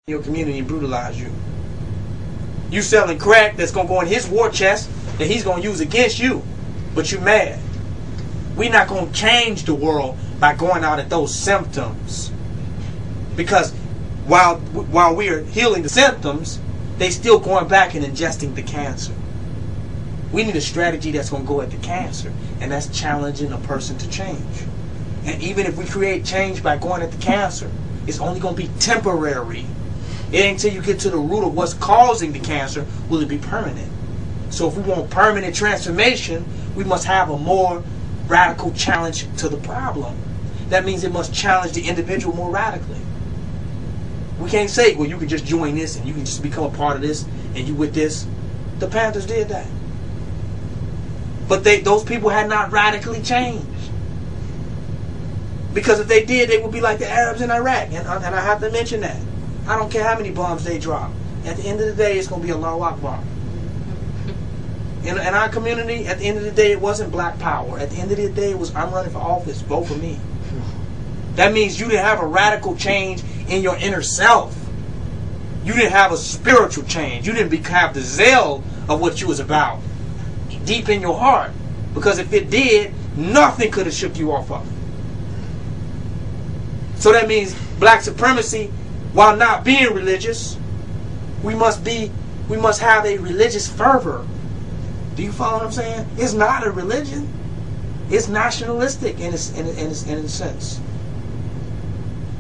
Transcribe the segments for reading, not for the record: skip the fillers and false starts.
your community and brutalize you. You selling crack that's going to go in his war chest that he's going to use against you. But you mad. We're not going to change the world by going out at those symptoms. Because while we are healing the symptoms, they still going back and ingesting the cancer. We need a strategy that's going to go at the cancer. And that's challenging a person to change. And even if we create change by going at the cancer, it's only going to be temporary. It ain't until you get to the root of what's causing the cancer will it be permanent. So if we want permanent transformation, we must have a more radical challenge to the problem. That means it must challenge the individual more radically. We can't say, well, you can just join this and you can just become a part of this and you with this. The Panthers did that. But those people had not radically changed. Because if they did, they would be like the Arabs in Iraq. And I have to mention that. I don't care how many bombs they drop. At the end of the day, it's going to be Allahu Akbar. In our community, at the end of the day, it wasn't black power. At the end of the day, it was, I'm running for office, vote for me. That means you didn't have a radical change in your inner self. You didn't have a spiritual change. You didn't have the zeal of what you was about deep in your heart. Because if it did, nothing could have shook you off of it. So that means black supremacy, while not being religious, we must have a religious fervor. Do you follow what I'm saying? It's not a religion. It's nationalistic in a sense.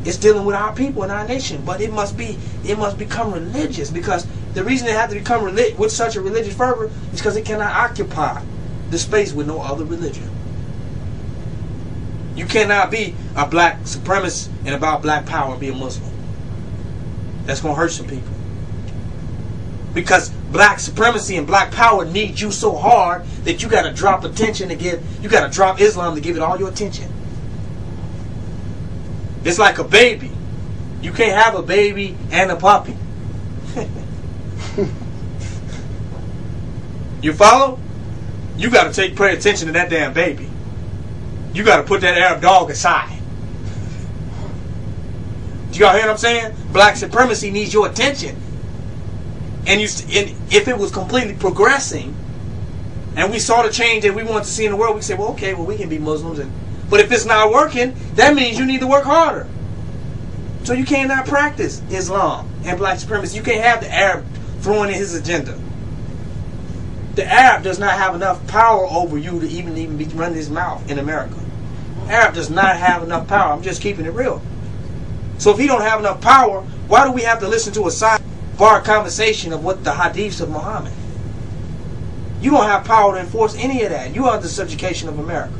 It's dealing with our people and our nation, but it must become religious, because the reason it has to become with such a religious fervor is because it cannot occupy the space with no other religion. You cannot be a black supremacist and about black power and be a Muslim. That's going to hurt some people. Because black supremacy and black power need you so hard that you got to drop attention you got to drop Islam to give it all your attention. It's like a baby. You can't have a baby and a puppy. You follow? You got to pay attention to that damn baby. You got to put that Arab dog aside. Do y'all hear what I'm saying? Black supremacy needs your attention. And if it was completely progressing, and we saw the change that we want to see in the world, we say, well, okay, well, we can be Muslims. But if it's not working, that means you need to work harder. So you cannot practice Islam and black supremacy. You can't have the Arab throwing in his agenda. The Arab does not have enough power over you to even be running his mouth in America. Arab does not have enough power. I'm just keeping it real. So if he don't have enough power, why do we have to listen to a sidebar conversation of what the hadiths of Muhammad? You don't have power to enforce any of that. You are the subjugation of America.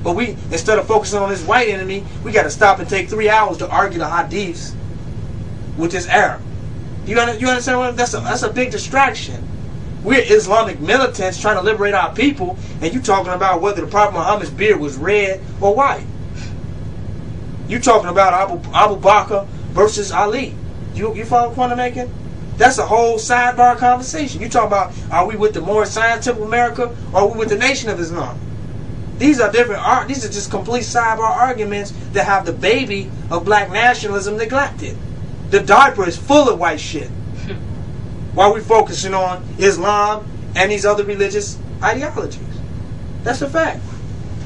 But we, instead of focusing on this white enemy, we got to stop and take 3 hours to argue the hadiths with this Arab. You understand what? That's a big distraction. We're Islamic militants trying to liberate our people, and you talking about whether the Prophet Muhammad's beard was red or white. You talking about Abu Bakr versus Ali. You follow the point I'm making? That's a whole sidebar conversation. You talking about, are we with the more scientific America, or are we with the Nation of Islam? These are different. These are just complete sidebar arguments that have the baby of black nationalism neglected. The diaper is full of white shit. While we're focusing on Islam and these other religious ideologies. That's a fact.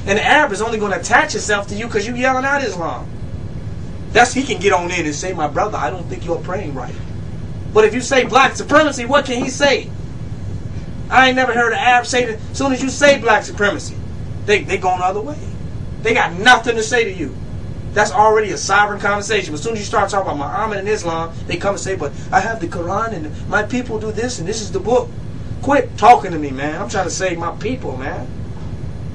And the Arab is only going to attach itself to you because you're yelling out Islam. He can get on in and say, my brother, I don't think you're praying right. But if you say black supremacy, what can he say? I ain't never heard an Arab say that as soon as you say black supremacy, they going the other way. They got nothing to say to you. That's already a sovereign conversation. But as soon as you start talking about Muhammad and Islam, they come and say, but I have the Quran and my people do this and this is the book. Quit talking to me, man. I'm trying to save my people, man.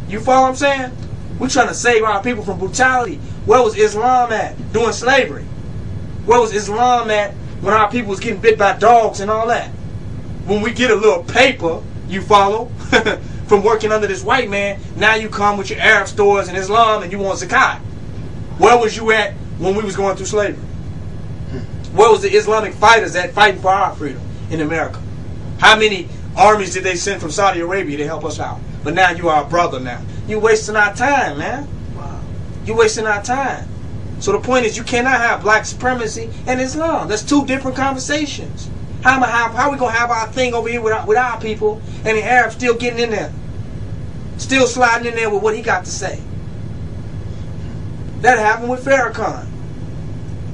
You follow what I'm saying? We're trying to save our people from brutality. Where was Islam at during slavery? Where was Islam at when our people was getting bit by dogs and all that? When we get a little paper, you follow, from working under this white man, now you come with your Arab stores and Islam and you want zakat. Where was you at when we was going through slavery? Where was the Islamic fighters at fighting for our freedom in America? How many armies did they send from Saudi Arabia to help us out? But now you are a brother now. You're wasting our time, man. Wow. You're wasting our time. So the point is, you cannot have black supremacy and Islam. That's two different conversations. How are we going to have our thing over here with our people and the Arabs still getting in there? Still sliding in there with what he got to say. That happened with Farrakhan.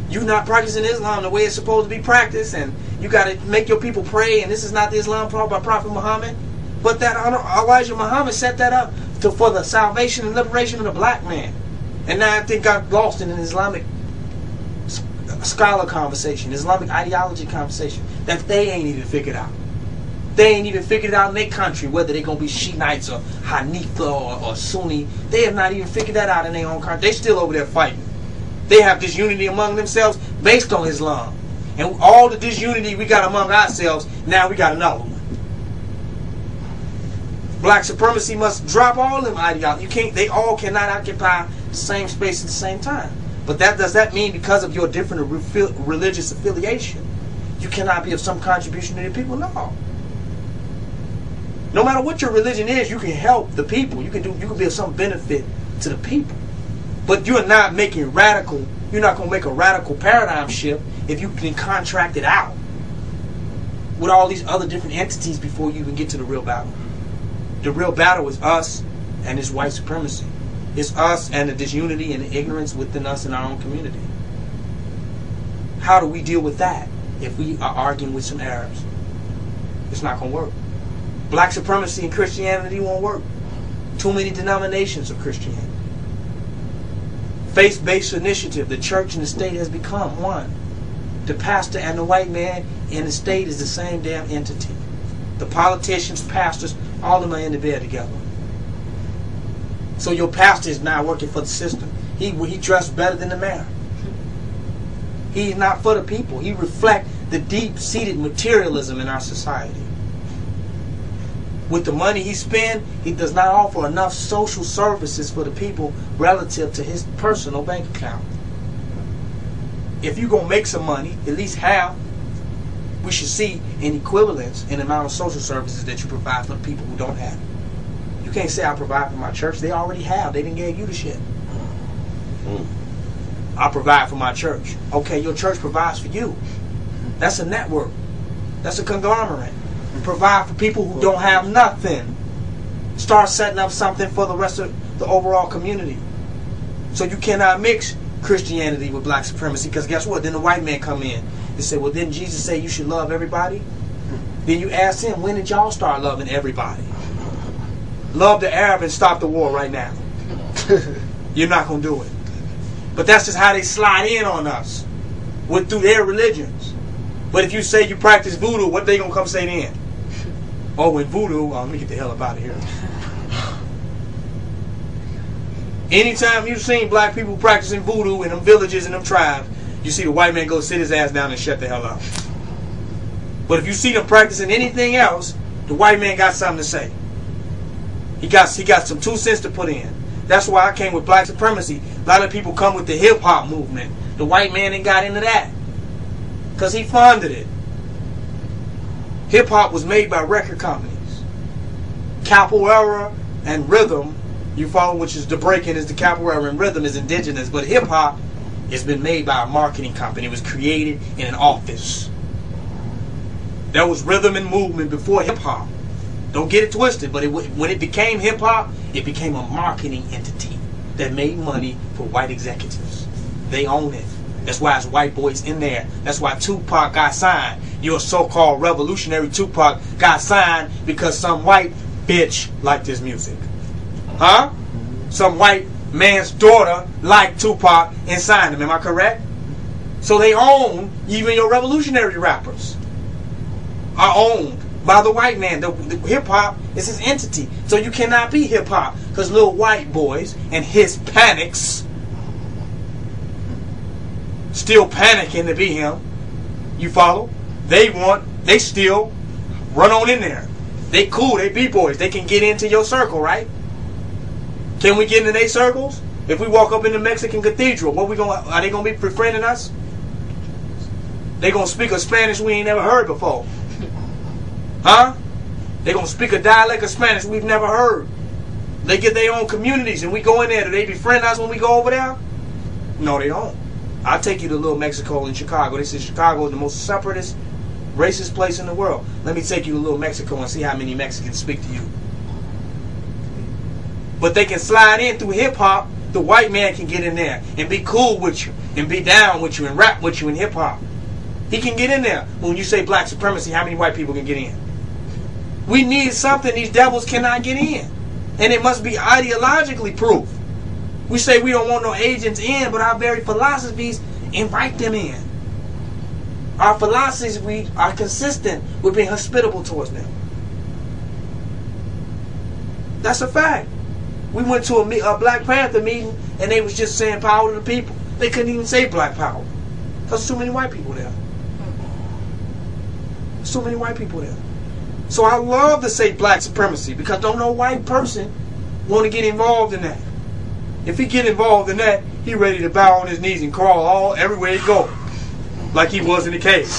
You not practicing Islam the way it's supposed to be practiced, and you got to make your people pray, and this is not the Islam taught by Prophet Muhammad. But that Elijah Muhammad set that up for the salvation and liberation of the black man. And now I think got lost in an Islamic scholar conversation, Islamic ideology conversation, that they ain't even figured out. They ain't even figured out in their country whether they're going to be Shiites or Hanifa or Sunni. They have not even figured that out in their own country. They still over there fighting. They have disunity among themselves based on Islam. And all the disunity we got among ourselves, now we got another one. Black supremacy must drop all them ideologies. They all cannot occupy the same space at the same time. But does that mean because of your different religious affiliation, you cannot be of some contribution to the people? No. No matter what your religion is, you can help the people. You can be of some benefit to the people. But you're not making you're not going to make a radical paradigm shift if you can contract it out with all these other different entities before you even get to the real battle. The real battle is us and this white supremacy. It's us and the disunity and the ignorance within us in our own community. How do we deal with that if we are arguing with some Arabs? It's not going to work. Black supremacy and Christianity won't work. Too many denominations of Christianity. Faith-based initiative. The church and the state has become one. The pastor and the white man and the state is the same damn entity. The politicians, pastors, all of them are in the bed together. So your pastor is now working for the system. He dressed better than the mayor. He's not for the people. He reflects the deep-seated materialism in our society. With the money he spends, he does not offer enough social services for the people relative to his personal bank account. If you're going to make some money, at least half, we should see an equivalence in the amount of social services that you provide for the people who don't have it. You can't say I provide for my church. They already have. They didn't give you the shit. I provide for my church. Okay, your church provides for you. That's a network. That's a conglomerate. Provide for people who don't have nothing. Start setting up something for the rest of the overall community. So you cannot mix Christianity with black supremacy, because guess what? Then the white man come in and say, well, didn't Jesus say you should love everybody? Then you ask him, when did y'all start loving everybody? Love the Arab and stop the war right now. You're not going to do it. But that's just how they slide in on us through their religions. But if you say you practice voodoo, what they going to come say then? Oh, with voodoo, let me get the hell up out of here. Anytime you've seen black people practicing voodoo in them villages and them tribes, you see the white man go sit his ass down and shut the hell up. But if you see them practicing anything else, the white man got something to say. He got some 2 cents to put in. That's why I came with black supremacy. A lot of people come with the hip-hop movement. The white man ain't got into that, because he funded it. Hip-hop was made by record companies. Capoeira and rhythm, you follow, which is the breaking is the capoeira, and rhythm is indigenous. But hip-hop has been made by a marketing company. It was created in an office. There was rhythm and movement before hip-hop. Don't get it twisted, but when it became hip-hop, it became a marketing entity that made money for white executives. They own it. That's why it's white boys in there. That's why Tupac got signed. Your so-called revolutionary Tupac got signed because some white bitch liked his music. Huh? Some white man's daughter liked Tupac and signed him. Am I correct? So they own, even your revolutionary rappers are owned by the white man. The hip-hop is his entity. So you cannot be hip-hop, because little white boys and Hispanics still panicking to be him. You follow? They still run on in there. They cool, they B-boys. They can get into your circle, right? Can we get into their circles? If we walk up in the Mexican cathedral, are they gonna be befriending us? They gonna speak a Spanish we ain't never heard before. Huh? They gonna speak a dialect of Spanish we've never heard. They get their own communities and we go in there. Do they befriend us when we go over there? No, they don't. I'll take you to Little Mexico in Chicago. They say Chicago is the most separatist, racist place in the world. Let me take you to Little Mexico and see how many Mexicans speak to you. But they can slide in through hip-hop. The white man can get in there and be cool with you and be down with you and rap with you in hip-hop. He can get in there. When you say black supremacy, how many white people can get in? We need something these devils cannot get in. And it must be ideologically proof. We say we don't want no agents in, but our very philosophies invite them in. Our philosophies are consistent with being hospitable towards them. That's a fact. We went to a Black Panther meeting and they was just saying power to the people. They couldn't even say black power. Because there's too many white people there. There's too many white people there. So I love to say black supremacy because don't no white person want to get involved in that. If he get involved in that, he ready to bow on his knees and crawl everywhere he go. Like he was in the cave.